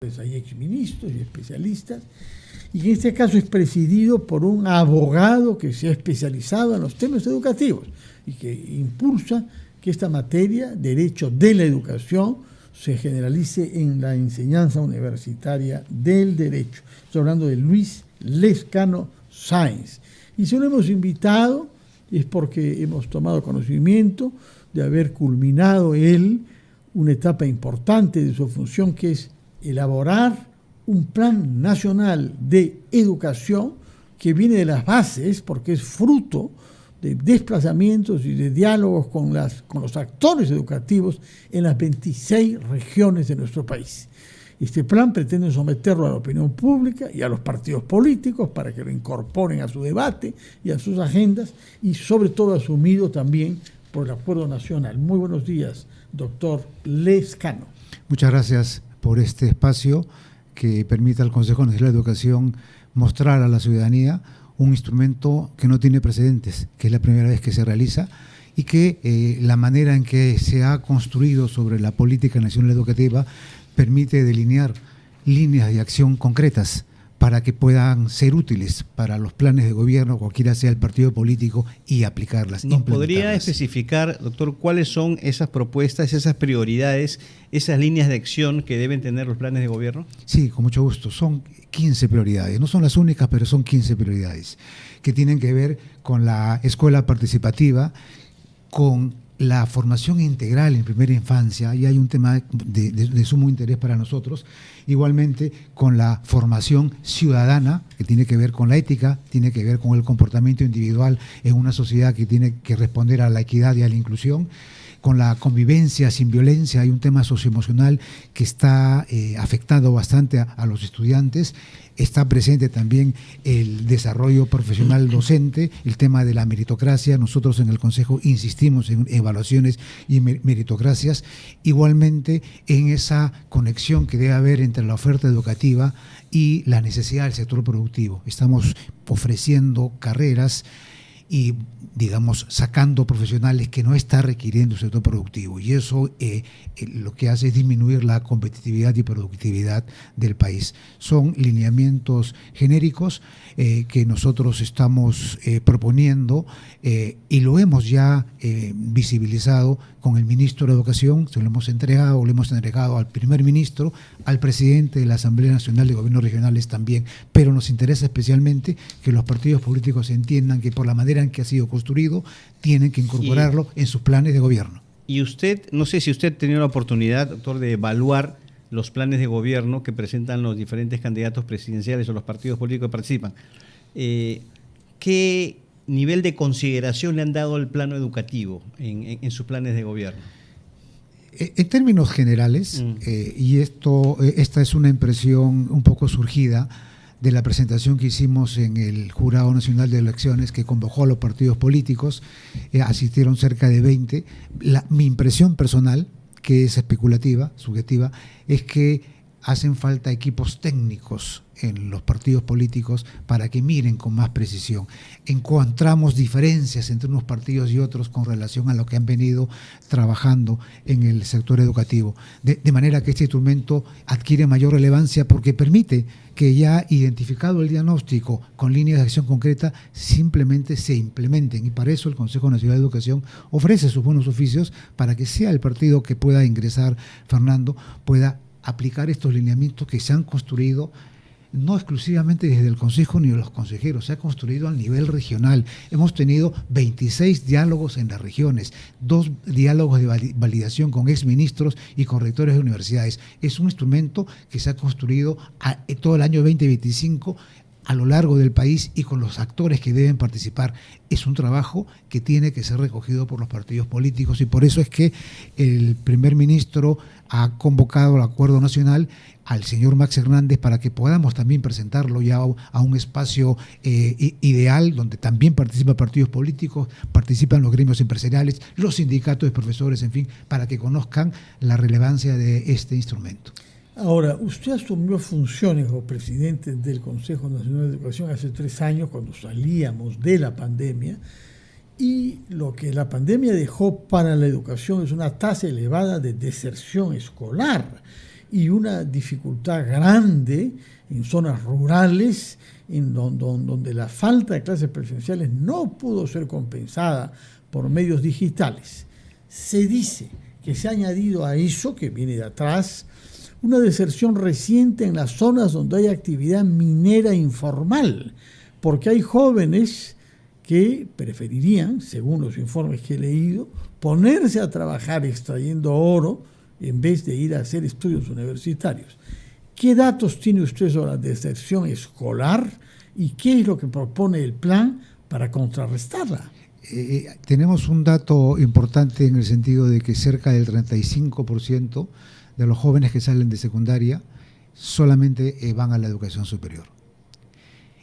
Hay exministros y especialistas, y en este caso es presidido por un abogado que se ha especializado en los temas educativos y que impulsa que esta materia, derecho de la educación, se generalice en la enseñanza universitaria del derecho. Estoy hablando de Luis Lezcano Sáenz. Y si lo hemos invitado es porque hemos tomado conocimiento de haber culminado él una etapa importante de su función, que es elaborar un plan nacional de educación que viene de las bases, porque es fruto de desplazamientos y de diálogos con los actores educativos en las 26 regiones de nuestro país. Este plan pretende someterlo a la opinión pública y a los partidos políticos para que lo incorporen a su debate y a sus agendas, y sobre todo asumido también por el Acuerdo Nacional. Muy buenos días, doctor Lezcano. Muchas gracias por este espacio que permite al Consejo Nacional de Educación mostrar a la ciudadanía un instrumento que no tiene precedentes, que es la primera vez que se realiza, y que la manera en que se ha construido sobre la política nacional educativa permite delinear líneas de acción concretas para que puedan ser útiles para los planes de gobierno, cualquiera sea el partido político, y aplicarlas. ¿Nos podría especificar, doctor, cuáles son esas propuestas, esas prioridades, esas líneas de acción que deben tener los planes de gobierno? Sí, con mucho gusto. Son 15 prioridades. No son las únicas, pero son 15 prioridades que tienen que ver con la escuela participativa, con la formación integral en primera infancia, y hay un tema de sumo interés para nosotros, igualmente con la formación ciudadana, que tiene que ver con la ética, tiene que ver con el comportamiento individual en una sociedad que tiene que responder a la equidad y a la inclusión, con la convivencia sin violencia. Hay un tema socioemocional que está afectando bastante a los estudiantes. Está presente también el desarrollo profesional docente, el tema de la meritocracia. Nosotros en el Consejo insistimos en evaluaciones y meritocracias, igualmente en esa conexión que debe haber entre la oferta educativa y la necesidad del sector productivo. Estamos ofreciendo carreras y, digamos, sacando profesionales que no está requiriendo el sector productivo, y eso lo que hace es disminuir la competitividad y productividad del país. Son lineamientos genéricos que nosotros estamos proponiendo, y lo hemos ya visibilizado con el ministro de Educación. Se lo hemos entregado al primer ministro, al presidente de la Asamblea Nacional de Gobiernos Regionales también, pero nos interesa especialmente que los partidos políticos entiendan que por la manera en que ha sido construido, tienen que incorporarlo en sus planes de gobierno. Y usted, no sé si usted ha tenido la oportunidad, doctor, de evaluar los planes de gobierno que presentan los diferentes candidatos presidenciales o los partidos políticos que participan. ¿Qué nivel de consideración le han dado al plano educativo en sus planes de gobierno? En términos generales, y esta es una impresión un poco surgida de la presentación que hicimos en el Jurado Nacional de Elecciones, que convocó a los partidos políticos, asistieron cerca de 20. Mi impresión personal, que es especulativa, subjetiva, es que hacen falta equipos técnicos en los partidos políticos para que miren con más precisión. Encontramos diferencias entre unos partidos y otros con relación a lo que han venido trabajando en el sector educativo, de manera que este instrumento adquiere mayor relevancia porque permite que, ya identificado el diagnóstico con líneas de acción concreta, simplemente se implementen, y para eso el Consejo Nacional de Educación ofrece sus buenos oficios para que sea el partido que pueda ingresar, Fernando, pueda aplicar estos lineamientos que se han construido no exclusivamente desde el Consejo ni de los consejeros, se ha construido a nivel regional. Hemos tenido 26 diálogos en las regiones, 2 diálogos de validación con exministros y con rectores de universidades. Es un instrumento que se ha construido todo el año 2025 a lo largo del país y con los actores que deben participar. Es un trabajo que tiene que ser recogido por los partidos políticos, y por eso es que el primer ministro ha convocado al Acuerdo Nacional al señor Max Hernández para que podamos también presentarlo ya a un espacio ideal donde también participan partidos políticos, participan los gremios empresariales, los sindicatos de profesores, en fin, para que conozcan la relevancia de este instrumento. Ahora, usted asumió funciones como presidente del Consejo Nacional de Educación hace 3 años, cuando salíamos de la pandemia, y lo que la pandemia dejó para la educación es una tasa elevada de deserción escolar. y una dificultad grande en zonas rurales, en donde la falta de clases presenciales no pudo ser compensada por medios digitales. Se dice que se ha añadido a eso, que viene de atrás, una deserción reciente en las zonas donde hay actividad minera informal, porque hay jóvenes que preferirían, según los informes que he leído, ponerse a trabajar extrayendo oro en vez de ir a hacer estudios universitarios. ¿Qué datos tiene usted sobre la deserción escolar y qué es lo que propone el plan para contrarrestarla? Tenemos un dato importante en el sentido de que cerca del 35% de los jóvenes que salen de secundaria solamente van a la educación superior.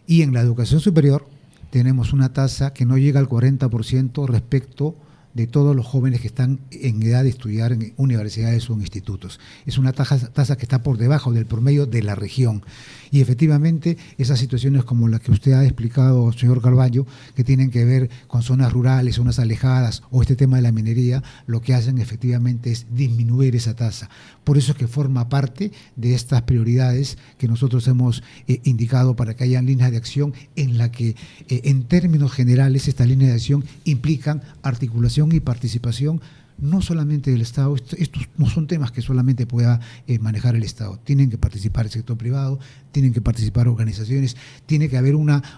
Y en la educación superior tenemos una tasa que no llega al 40% respecto de todos los jóvenes que están en edad de estudiar en universidades o en institutos. Es una tasa que está por debajo del promedio de la región. Y efectivamente esas situaciones como las que usted ha explicado, señor Carvalho, que tienen que ver con zonas rurales, zonas alejadas o este tema de la minería, lo que hacen efectivamente es disminuir esa tasa. Por eso es que forma parte de estas prioridades que nosotros hemos indicado para que haya líneas de acción en la que en términos generales estas líneas de acción implican articulación y participación no solamente del Estado. Estos no son temas que solamente pueda manejar el Estado. Tienen que participar el sector privado, tienen que participar organizaciones, tiene que haber una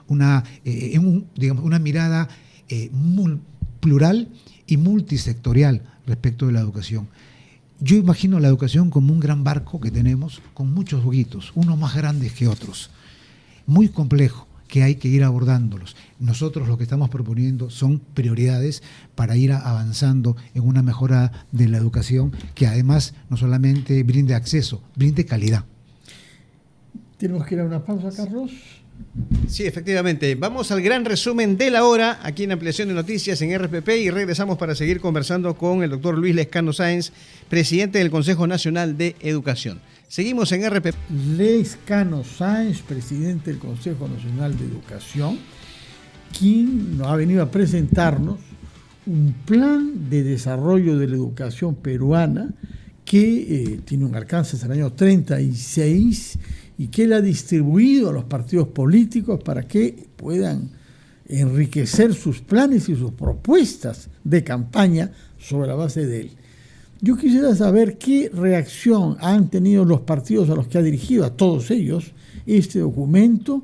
mirada plural y multisectorial respecto de la educación. Yo imagino la educación como un gran barco que tenemos con muchos boguitos, unos más grandes que otros, muy complejo, que hay que ir abordándolos. Nosotros lo que estamos proponiendo son prioridades para ir avanzando en una mejora de la educación que además no solamente brinde acceso, brinde calidad. ¿Tenemos que ir a una pausa, Carlos? Sí, efectivamente. Vamos al gran resumen de la hora aquí en Ampliación de Noticias en RPP y regresamos para seguir conversando con el doctor Luis Lezcano Sáenz, presidente del Consejo Nacional de Educación. Seguimos en RPP. Lezcano Sáenz, presidente del Consejo Nacional de Educación, quien nos ha venido a presentarnos un plan de desarrollo de la educación peruana que tiene un alcance hasta el año 36 y que él ha distribuido a los partidos políticos para que puedan enriquecer sus planes y sus propuestas de campaña sobre la base de él. Yo quisiera saber qué reacción han tenido los partidos a los que ha dirigido, a todos ellos, este documento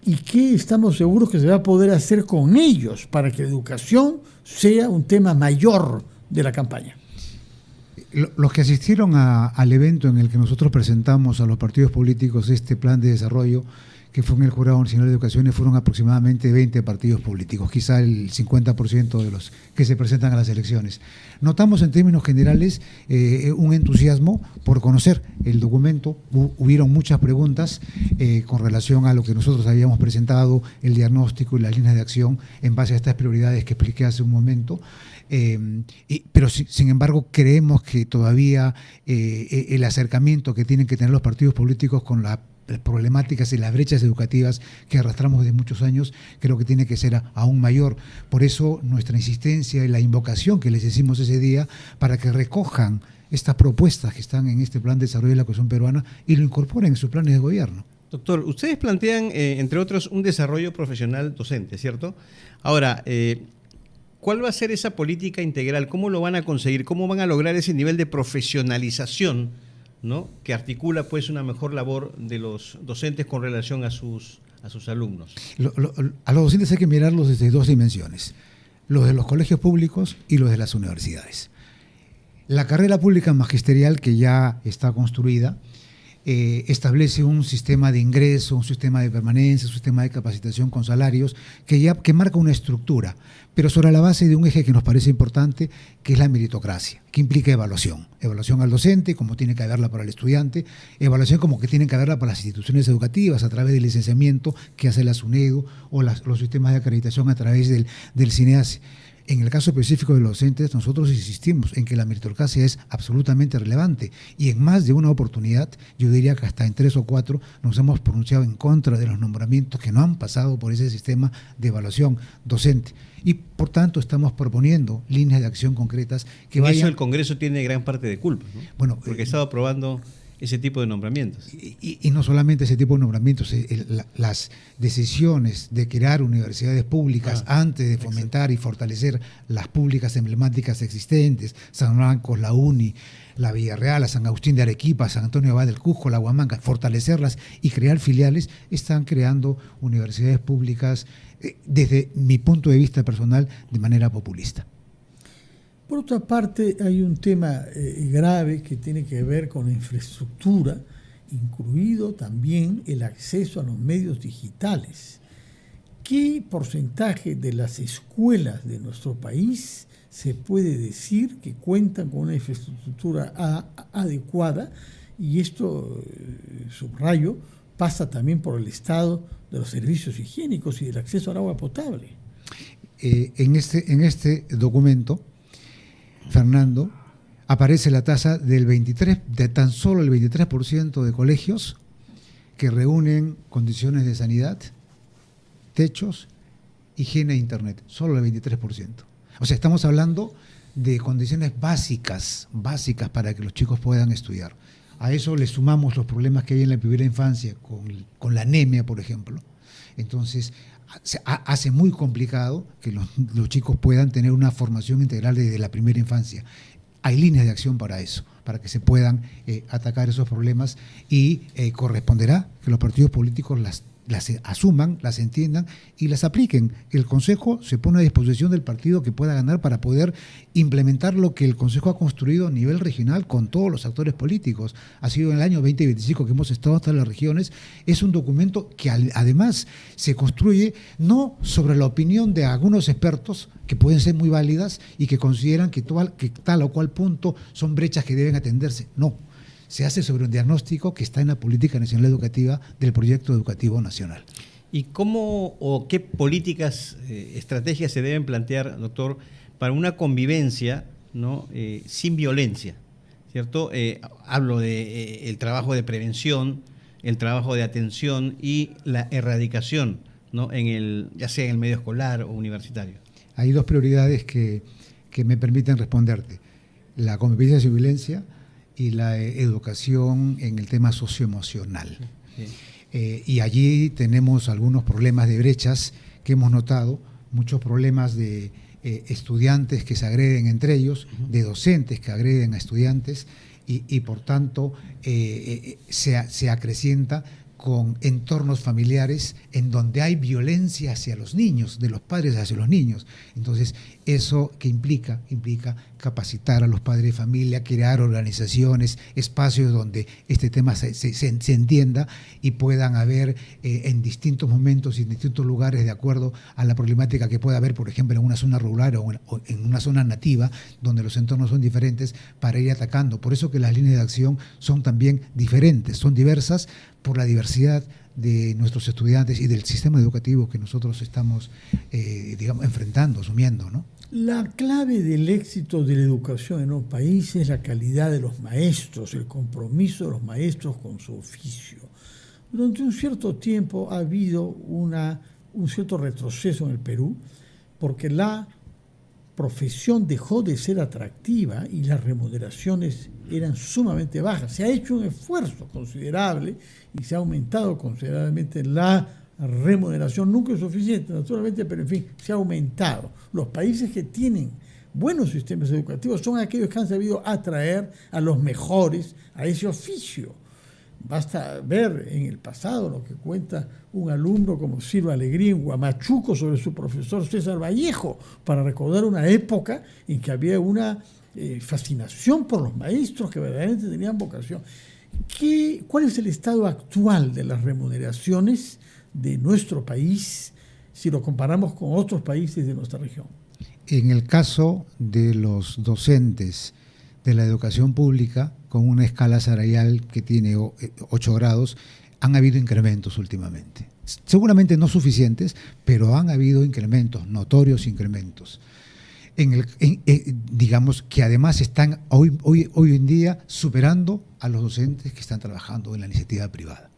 y qué estamos seguros que se va a poder hacer con ellos para que la educación sea un tema mayor de la campaña. Los que asistieron al evento en el que nosotros presentamos a los partidos políticos este plan de desarrollo, que fue en el Jurado Nacional de Educación, fueron aproximadamente 20 partidos políticos, quizá el 50% de los que se presentan a las elecciones. Notamos en términos generales un entusiasmo por conocer el documento. Hubieron muchas preguntas con relación a lo que nosotros habíamos presentado, el diagnóstico y las líneas de acción en base a estas prioridades que expliqué hace un momento. Pero sin embargo creemos que todavía el acercamiento que tienen que tener los partidos políticos con las problemáticas y las brechas educativas que arrastramos de muchos años, creo que tiene que ser aún mayor. Por eso nuestra insistencia y la invocación que les hicimos ese día para que recojan estas propuestas que están en este plan de desarrollo de la educación peruana y lo incorporen en sus planes de gobierno. Doctor, ustedes plantean, entre otros, un desarrollo profesional docente, ¿cierto? Ahora, ¿cuál va a ser esa política integral? ¿Cómo lo van a conseguir? ¿Cómo van a lograr ese nivel de profesionalización, ¿no?, que articula pues una mejor labor de los docentes con relación a sus alumnos? A los docentes hay que mirarlos desde dos dimensiones, los de los colegios públicos y los de las universidades. La carrera pública magisterial, que ya está construida, establece un sistema de ingreso, un sistema de permanencia, un sistema de capacitación con salarios que marca una estructura, pero sobre la base de un eje que nos parece importante, que es la meritocracia, que implica evaluación al docente, como tiene que haberla para el estudiante, evaluación como que tienen que haberla para las instituciones educativas a través del licenciamiento que hace la SUNEDU o los sistemas de acreditación a través del CINEASE. En el caso específico de los docentes, nosotros insistimos en que la meritocracia es absolutamente relevante y en más de una oportunidad, yo diría que hasta en 3 o 4, nos hemos pronunciado en contra de los nombramientos que no han pasado por ese sistema de evaluación docente. Y por tanto estamos proponiendo líneas de acción concretas que vayan... Eso el Congreso tiene gran parte de culpa, ¿no? Bueno, porque ha estado aprobando ese tipo de nombramientos. Y no solamente ese tipo de nombramientos, las decisiones de crear universidades públicas antes de fomentar y fortalecer las públicas emblemáticas existentes, San Marcos, la UNI, la Villarreal, la San Agustín de Arequipa, San Antonio Abad del Cusco, la Huamanca, fortalecerlas y crear filiales, están creando universidades públicas, desde mi punto de vista personal, de manera populista. Por otra parte, hay un tema grave que tiene que ver con la infraestructura, incluido también el acceso a los medios digitales. ¿Qué porcentaje de las escuelas de nuestro país se puede decir que cuentan con una infraestructura adecuada? Y esto, subrayo, pasa también por el estado de los servicios higiénicos y del acceso al agua potable. En este documento, Fernando, aparece la tasa del 23%, de tan solo el 23% de colegios que reúnen condiciones de sanidad, techos, higiene e internet, solo el 23%. O sea, estamos hablando de condiciones básicas para que los chicos puedan estudiar. A eso le sumamos los problemas que hay en la primera infancia con la anemia, por ejemplo. Entonces, hace muy complicado que los chicos puedan tener una formación integral desde la primera infancia. Hay líneas de acción para eso, para que se puedan atacar esos problemas, y corresponderá que los partidos políticos las asuman, las entiendan y las apliquen. El Consejo se pone a disposición del partido que pueda ganar para poder implementar lo que el Consejo ha construido a nivel regional con todos los actores políticos. Ha sido en el año 2025 que hemos estado hasta las regiones. Es un documento que además se construye no sobre la opinión de algunos expertos, que pueden ser muy válidas y que consideran que tal o cual punto son brechas que deben atenderse. No. Se hace sobre un diagnóstico que está en la Política Nacional Educativa del Proyecto Educativo Nacional. ¿Y cómo o qué políticas, estrategias se deben plantear, doctor, para una convivencia, ¿no? Sin violencia, ¿cierto? Hablo de el trabajo de prevención, el trabajo de atención y la erradicación, ¿no? Ya sea en el medio escolar o universitario. Hay dos prioridades que me permiten responderte: la convivencia sin violencia y la educación en el tema socioemocional. Sí. Y allí tenemos algunos problemas de brechas que hemos notado, muchos problemas de estudiantes que se agreden entre ellos, de docentes que agreden a estudiantes, y por tanto se acrecienta con entornos familiares en donde hay violencia hacia los niños, de los padres hacia los niños. Entonces, eso que implica capacitar a los padres de familia, crear organizaciones, espacios donde este tema se entienda y puedan haber en distintos momentos y en distintos lugares, de acuerdo a la problemática que pueda haber, por ejemplo, en una zona rural o en una zona nativa, donde los entornos son diferentes, para ir atacando. Por eso que las líneas de acción son también diferentes, son diversas, por la diversidad de nuestros estudiantes y del sistema educativo que nosotros estamos, enfrentando, asumiendo, ¿no? La clave del éxito de la educación en un país es la calidad de los maestros, el compromiso de los maestros con su oficio. Durante un cierto tiempo ha habido un cierto retroceso en el Perú, porque la profesión dejó de ser atractiva y las remuneraciones eran sumamente bajas. Se ha hecho un esfuerzo considerable y se ha aumentado considerablemente la remuneración. Nunca es suficiente, naturalmente, pero en fin, se ha aumentado. Los países que tienen buenos sistemas educativos son aquellos que han sabido atraer a los mejores a ese oficio. Basta ver en el pasado lo que cuenta un alumno como Silva Alegría en Huamachuco sobre su profesor César Vallejo, para recordar una época en que había una fascinación por los maestros que verdaderamente tenían vocación. ¿Cuál es el estado actual de las remuneraciones de nuestro país si lo comparamos con otros países de nuestra región? En el caso de los docentes de la educación pública, con una escala salarial que tiene 8 grados, han habido incrementos últimamente. Seguramente no suficientes, pero han habido incrementos, notorios incrementos. Digamos que además están hoy en día superando a los docentes que están trabajando en la iniciativa privada.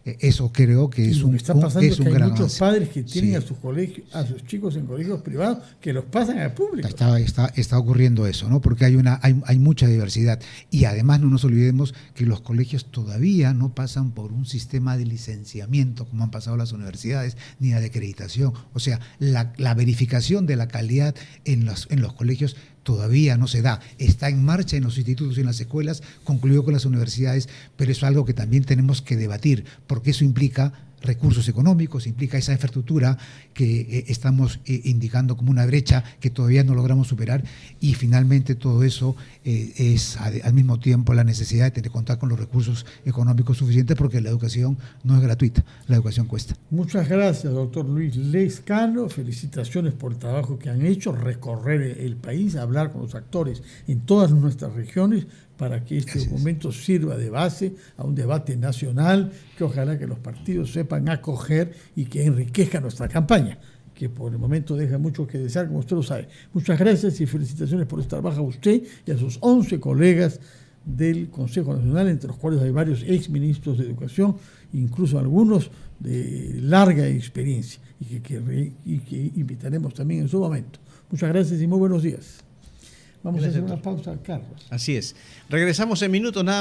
Eso creo que es lo que está pasando es que hay gran muchos avance. padres que tienen Sí. a sus colegios, a sus chicos en colegios privados que los pasan al público. Está ocurriendo eso, ¿no? Porque hay mucha diversidad. Y además no nos olvidemos que los colegios todavía no pasan por un sistema de licenciamiento como han pasado las universidades, ni la de acreditación. O sea, la verificación de la calidad en los colegios todavía no se da. Está en marcha en los institutos y en las escuelas, concluyó con las universidades, pero es algo que también tenemos que debatir, porque eso implica recursos económicos, implica esa infraestructura que estamos indicando como una brecha que todavía no logramos superar, y finalmente todo eso es al mismo tiempo la necesidad de tener que contar con los recursos económicos suficientes, porque la educación no es gratuita, la educación cuesta. Muchas gracias, doctor Luis Lezcano. Felicitaciones por el trabajo que han hecho, recorrer el país, hablar con los actores en todas nuestras regiones, para que este documento sirva de base a un debate nacional que ojalá que los partidos sepan acoger y que enriquezca nuestra campaña, que por el momento deja mucho que desear, como usted lo sabe. Muchas gracias y felicitaciones por este trabajo a usted y a sus 11 colegas del Consejo Nacional, entre los cuales hay varios exministros de Educación, incluso algunos de larga experiencia, y que invitaremos también en su momento. Muchas gracias y muy buenos días. Vamos a hacer una pausa, Carlos. Así es. Regresamos en minutos nada más.